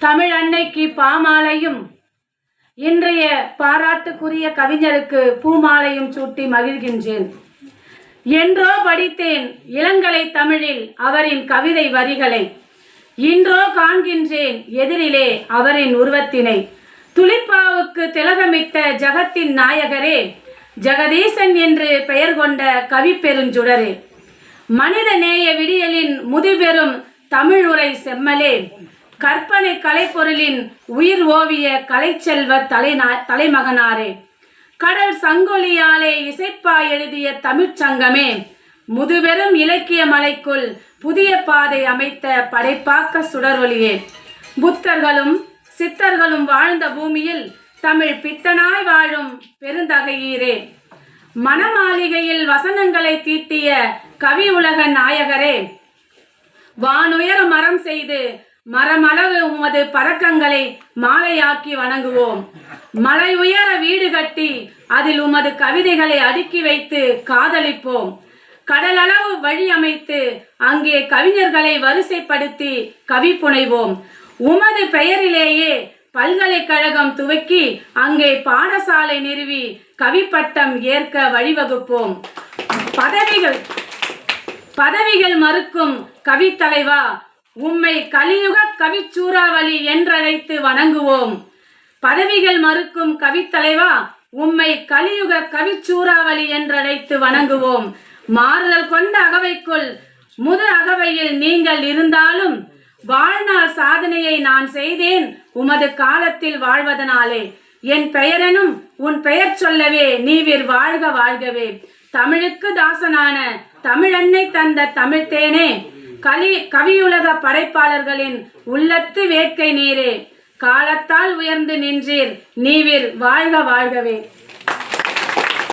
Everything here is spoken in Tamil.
தமிழ் அன்னைக்கு பாமாலையும் இன்றைய பாராட்டுக்குரிய கவிஞருக்கு பூமாலையும் சூட்டி மகிழ்கின்றேன். என்றோ படித்தேன் இளங்கலை தமிழில் அவரின் கவிதை வரிகளை, இன்றோ காண்கின்றேன் எதிரிலே அவரின் உருவத்தினை. துளிப்பாவுக்கு திலகமிட்ட ஜகத்தின் நாயகரே, ஜெகதீசன் என்று பெயர் கொண்ட கவி பெருஞ்சுடரே, மனித நேய விடியலின் முதிபெரும் தமிழ் உரை செம்மலே, கற்பனை கலைப்பொருளின் உயிர் ஓவிய கலைச்செல்வ தலைமகனாரே, கடல் சங்கொலியாலே இசைப்பா எழுதிய தமிழ்ச்சங்கமே, முதுபெரும் இலக்கிய மலைக்குள் புதிய பாதை அமைத்த படைப்பாக்க சுடரொலியே, புத்தர்களும் சித்தர்களும் வாழ்ந்த பூமியில் தமிழ் பித்தனாய் வாழும் பெருந்தகையீரே, மணமாளிகையில் வசனங்களை தீட்டிய கவி உலக நாயகரே, வானுயர மரம் செய்து மரமளவு உமது பறக்கங்களை மாலையாக்கி வணங்குவோம். மலை உயர வீடு கட்டி அதில் உமது கவிதைகளை அடுக்கி வைத்து காதலிப்போம். கடலளவு வழி அமைத்து அங்கே கவிஞர்களை வரிசைப்படுத்தி கவி புனைவோம். உமது பெயரிலேயே பல்கலைக்கழகம் துவக்கி அங்கே பாடசாலை நிறுவி கவி பட்டம் ஏற்க வழிவகுப்போம். பதவிகள் மறுக்கும் கவித்தலைவா, உம்மை கலியுக கவிச்சூறாவளி என்றழைத்து வணங்குவோம். பதவிகள் மறுக்கும் கவித்தலைவா, உம்மை கலியுக கவிச்சூறாவளி என்றழைத்து வணங்குவோம். மாறுதல் கொண்ட அகவைக்குள் முது அகவையில் நீங்கள் இருந்தாலும் வாழ்நாள் சாதனையை நான் செய்தேன் உமது காலத்தில் வாழ்வதனாலே. என் பெயரெனும் உன் பெயர் சொல்லவே நீவிர் வாழ்க வாழ்கவே. தமிழுக்கு தாசனான தமிழன்னை தந்த தமிழ்த்தேனே, கவியுலக படைப்பாளர்களின் உள்ளத்து வேட்கை நீரே, காலத்தால் உயர்ந்து நின்றீர் நீவிர் வாழ்க வாழ்கவே.